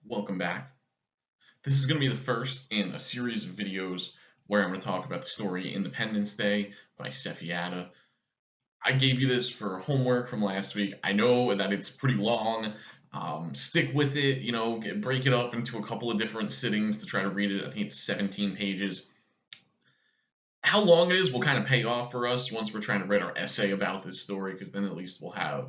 Welcome back. This is going to be the first in a series of videos where I'm going to talk about the story Independence Day by Sefi Atta. I gave you this for homework from last week. I know that it's pretty long. Stick with it, break it up into a couple of different sittings to try to read it. I think it's 17 pages. How long it is will kind of pay off for us once we're trying to write our essay about this story, because then at least we'll have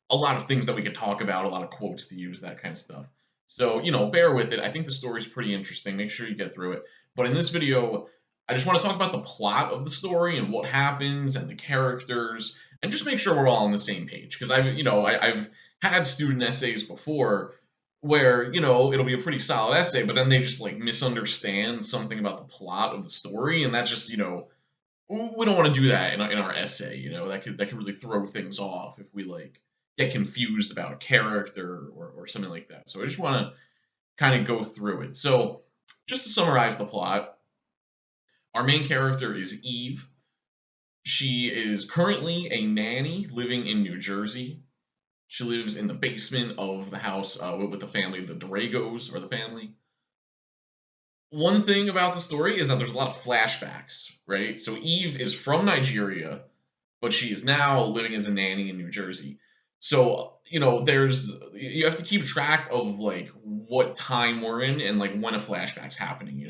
a lot of things that we could talk about, a lot of quotes to use, that kind of stuff. So, bear with it. I think the story's pretty interesting. Make sure you get through it. But in this video, I just want to talk about the plot of the story and what happens and the characters, and just make sure we're all on the same page. Because I've had student essays before where, it'll be a pretty solid essay, but then they just like misunderstand something about the plot of the story, and that just, we don't want to do that in our essay. That could really throw things off if we like get confused about a character or something like that. So I just want to kind of go through it. So just to summarize the plot, our main character is Eve. She is currently a nanny living in New Jersey. She lives in the basement of the house with the family. The Dragos are the family. One thing about the story is that there's a lot of flashbacks, right? So Eve is from Nigeria, but she is now living as a nanny in New Jersey. So, you have to keep track of like what time we're in and like when a flashback's happening.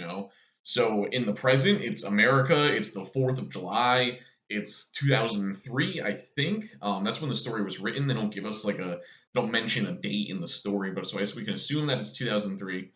So in the present, it's America, it's the 4th of July, it's 2003, I think. That's when the story was written. They don't give us don't mention a date in the story, but so I guess we can assume that it's 2003.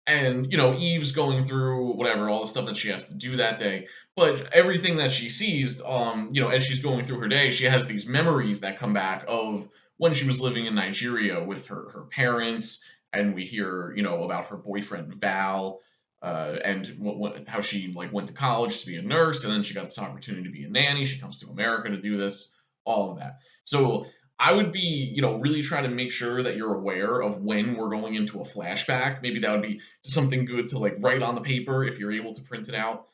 And Eve's going through whatever, all the stuff that she has to do that day, but everything that she sees, as she's going through her day, she has these memories that come back of when she was living in Nigeria with her parents. And we hear about her boyfriend Val, and how she like went to college to be a nurse, and then she got this opportunity to be a nanny. She comes to America to do this, all of that. So I would be, really trying to make sure that you're aware of when we're going into a flashback. Maybe that would be something good to like write on the paper if you're able to print it out.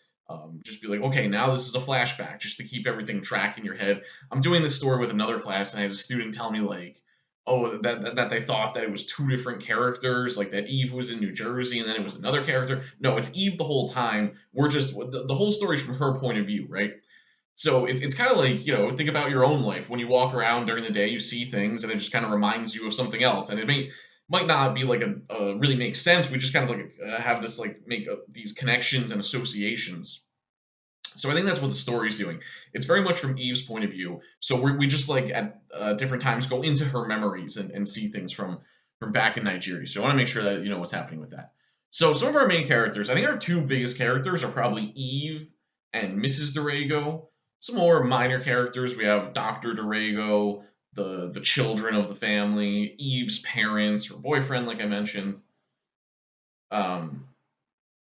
Just be like, okay, now this is a flashback, just to keep everything track in your head. I'm doing this story with another class, and I had a student tell me like, oh, that they thought that it was two different characters, like that Eve was in New Jersey and then it was another character. No, it's Eve the whole time. We're just the whole story's from her point of view, right? So it's kind of like, think about your own life. When you walk around during the day, you see things, and it just kind of reminds you of something else. And it might not be like really make sense. We just kind of like have this like make these connections and associations. So I think that's what the story's doing. It's very much from Eve's point of view. So we just like at different times go into her memories and see things from back in Nigeria. So I want to make sure that you know what's happening with that. So some of our main characters, I think our two biggest characters are probably Eve and Mrs. Durago. Some more minor characters, we have Dr. Durago, the children of the family, Eve's parents, her boyfriend, like I mentioned. Um,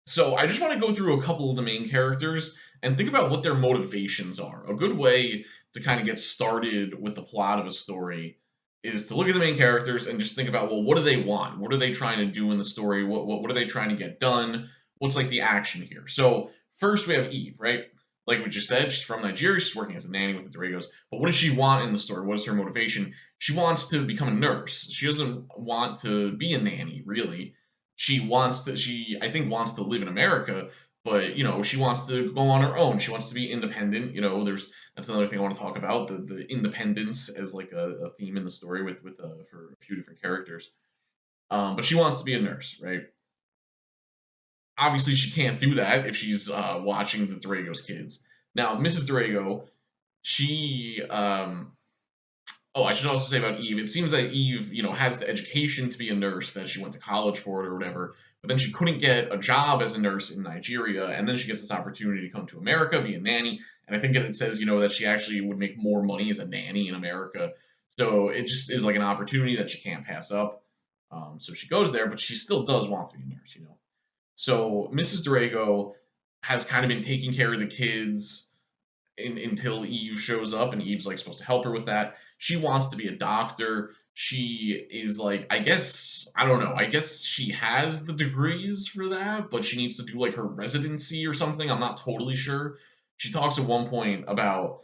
so I just want to go through a couple of the main characters and think about what their motivations are. A good way to kind of get started with the plot of a story is to look at the main characters and just think about, well, what do they want? What are they trying to do in the story? What are they trying to get done? What's like the action here? So first we have Eve, right? Like we just said, she's from Nigeria. She's working as a nanny with the Doragos. But what does she want in the story? What is her motivation? She wants to become a nurse. She doesn't want to be a nanny, really. She I think wants to live in America, but she wants to go on her own. She wants to be independent. That's another thing I want to talk about, the independence as like a theme in the story with for a few different characters. But she wants to be a nurse, right? Obviously she can't do that if she's watching the Drago's kids. Now Mrs. Drago, she oh, I should also say about Eve. It seems that Eve, has the education to be a nurse, that she went to college for it or whatever, but then she couldn't get a job as a nurse in Nigeria, and then she gets this opportunity to come to America, be a nanny, and I think it says, that she actually would make more money as a nanny in America. So it just is like an opportunity that she can't pass up. So she goes there, but she still does want to be a nurse. So Mrs. Drago has kind of been taking care of the kids until Eve shows up, and Eve's like supposed to help her with that. She wants to be a doctor. She is like, I guess, I don't know. I guess she has the degrees for that, but she needs to do like her residency or something. I'm not totally sure. She talks at one point about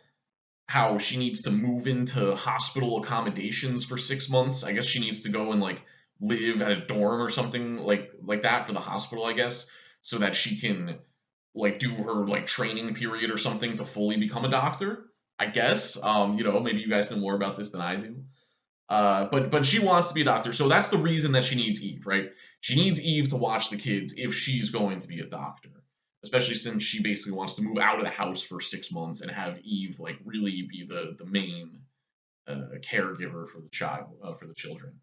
how she needs to move into hospital accommodations for 6 months. I guess she needs to go and like live at a dorm or something like that for the hospital, I guess, so that she can like do her like training period or something to fully become a doctor. I guess. Maybe you guys know more about this than I do. But she wants to be a doctor, so that's the reason that she needs Eve, right? She needs Eve to watch the kids if she's going to be a doctor, especially since she basically wants to move out of the house for 6 months and have Eve like really be the main caregiver for the child for the children.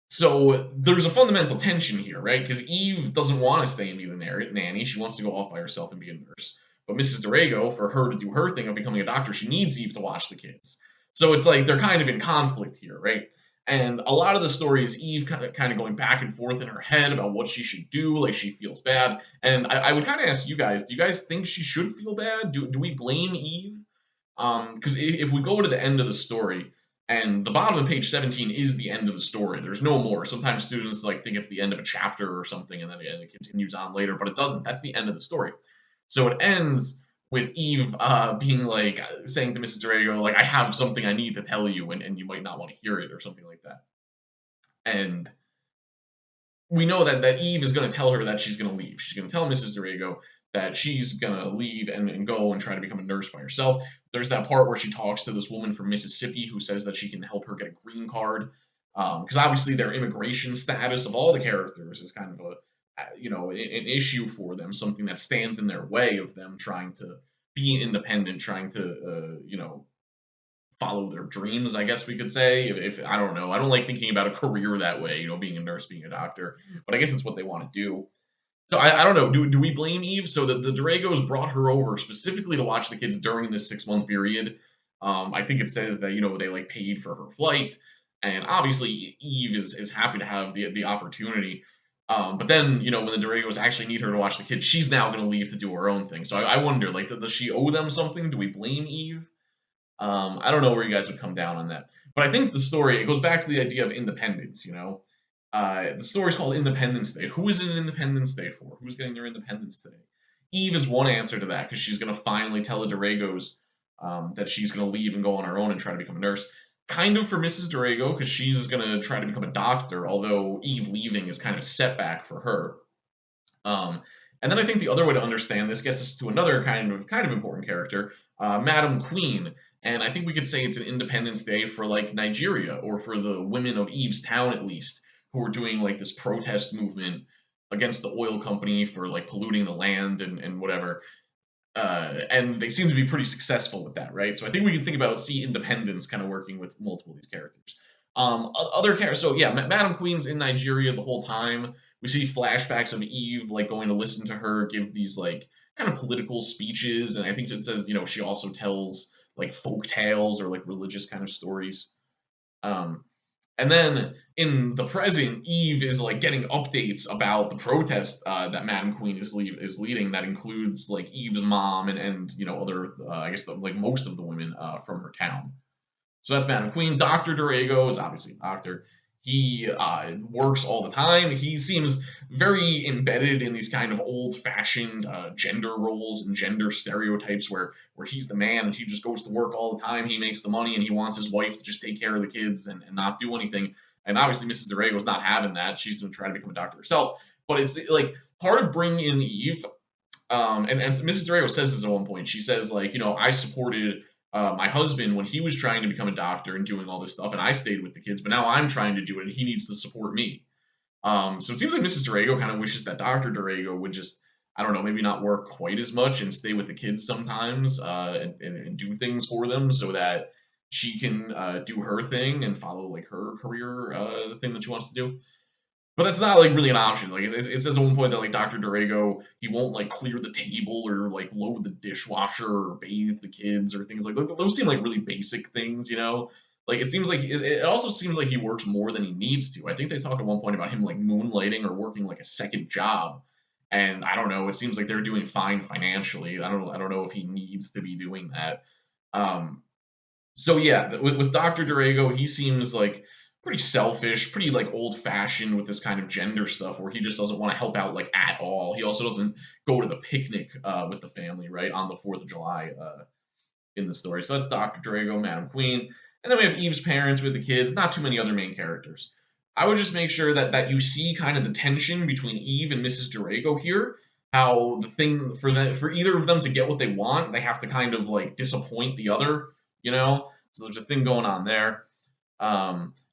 So there's a fundamental tension here, right? Because Eve doesn't want to stay and be the nanny. She wants to go off by herself and be a nurse. But Mrs. Dorego, for her to do her thing of becoming a doctor, she needs Eve to watch the kids. So it's like they're kind of in conflict here, right? And a lot of the story is Eve kind of going back and forth in her head about what she should do. Like she feels bad. And I would kind of ask you guys, do you guys think she should feel bad? Do we blame Eve? Because if we go to the end of the story, and the bottom of page 17 is the end of the story. There's no more. Sometimes students like think it's the end of a chapter or something, and then it continues on later, but it doesn't. That's the end of the story. So it ends with Eve being like saying to Mrs. Dorego, like, "I have something I need to tell you, and you might not want to hear it," or something like that. And we know that Eve is going to tell her that she's going to leave. She's going to tell Mrs. Dorego that she's going to leave and go and try to become a nurse by herself. There's that part where she talks to this woman from Mississippi who says that she can help her get a green card. Because obviously their immigration status of all the characters is kind of an issue for them, something that stands in their way of them trying to be independent, trying to, follow their dreams, I guess we could say. If I don't know, I don't like thinking about a career that way, being a nurse, being a doctor, but I guess it's what they want to do. So I don't know. Do we blame Eve? So the Dragos brought her over specifically to watch the kids during this 6 month period. I think it says that they like paid for her flight, and obviously Eve is happy to have the opportunity. But then when the Dragos actually need her to watch the kids, she's now going to leave to do her own thing. So I wonder, like, does she owe them something? Do we blame Eve? I don't know where you guys would come down on that, but I think the story it goes back to the idea of independence. The story's called Independence Day. Who is it Independence Day for? Who's getting their independence today? Eve is one answer to that because she's going to finally tell the Doragos that she's going to leave and go on her own and try to become a nurse. Kind of for Mrs. Dorego because she's going to try to become a doctor, although Eve leaving is kind of a setback for her. Um, and then I think the other way to understand this gets us to another kind of important character, Madam Queen. And I think we could say it's an Independence Day for like Nigeria or for the women of Eve's town at least, who are doing like this protest movement against the oil company for like polluting the land and whatever. And they seem to be pretty successful with that, right? So I think we can see Independence kind of working with multiple of these characters. Other characters, so yeah, Madam Queen's in Nigeria the whole time. We see flashbacks of Eve like going to listen to her give these like kind of political speeches, and I think it says she also tells like folk tales or like religious kind of stories. Um, and then in the present, Eve is like getting updates about the protest that Madam Queen is leading. That includes like Eve's mom and other I guess like most of the women from her town. So that's Madam Queen. Dr. Dorego is obviously a doctor. He works all the time. He seems very embedded in these kind of old-fashioned gender roles and gender stereotypes where he's the man and he just goes to work all the time. He makes the money and he wants his wife to just take care of the kids and not do anything. And obviously, Mrs. Dorego's not having that. She's going to try to become a doctor herself. But it's like part of bringing in Eve and Mrs. Dorego says this at one point. She says, like, I supported my husband when he was trying to become a doctor and doing all this stuff, and I stayed with the kids, but now I'm trying to do it, and he needs to support me. So it seems like Mrs. Dorego kind of wishes that Dr. Dorego would just, I don't know, maybe not work quite as much and stay with the kids sometimes and do things for them so that she can do her thing and follow like her career, the thing that she wants to do. But that's not like really an option. Like it says at one point that like Dr. Dorego, he won't like clear the table or like load the dishwasher or bathe the kids or things like that. Those seem like really basic things. Like it seems like it also seems like he works more than he needs to. I think they talk at one point about him like moonlighting or working like a second job. And I don't know, it seems like they're doing fine financially. I don't know if he needs to be doing that. Um, so yeah, with Dr. Dorego, he seems like pretty selfish, pretty like old fashioned with this kind of gender stuff where he just doesn't want to help out like at all. He also doesn't go to the picnic with the family, right, on the 4th of July in the story. So that's Dr. Dorego, Madam Queen. And then we have Eve's parents with the kids, not too many other main characters. I would just make sure that you see kind of the tension between Eve and Mrs. Durago here. How the thing for either of them to get what they want, they have to kind of like disappoint the other, you know. So there's a thing going on there.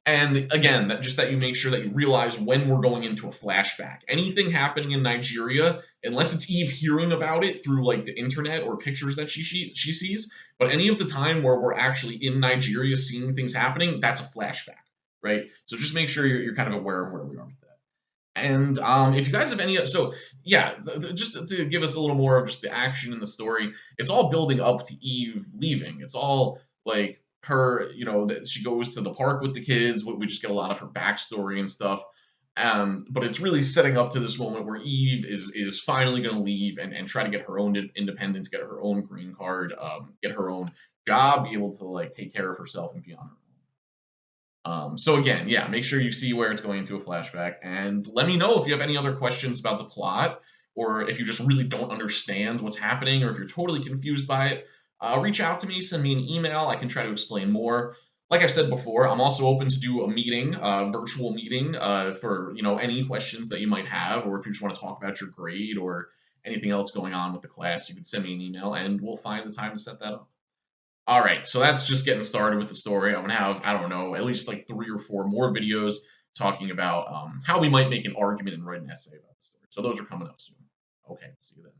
And again, that you make sure that you realize when we're going into a flashback. Anything happening in Nigeria, unless it's Eve hearing about it through like the internet or pictures that she sees, but any of the time where we're actually in Nigeria seeing things happening, that's a flashback, right? So just make sure you're kind of aware of where we are with that. And if you guys have any, so yeah, just to give us a little more of just the action in the story, it's all building up to Eve leaving. It's all like her, that she goes to the park with the kids. We just get a lot of her backstory and stuff. But it's really setting up to this moment where Eve is finally going to leave and try to get her own independence, get her own green card, get her own job, be able to like take care of herself and be on her own. So again, yeah, make sure you see where it's going into a flashback, and let me know if you have any other questions about the plot, or if you just really don't understand what's happening, or if you're totally confused by it. Reach out to me, send me an email. I can try to explain more. Like I've said before, I'm also open to do a meeting, virtual meeting, for any questions that you might have, or if you just want to talk about your grade or anything else going on with the class, you can send me an email, and we'll find the time to set that up. All right, so that's just getting started with the story. I'm gonna have, I don't know, at least like 3 or 4 more videos talking about how we might make an argument and write an essay about the story. So those are coming up soon. Okay, see you then.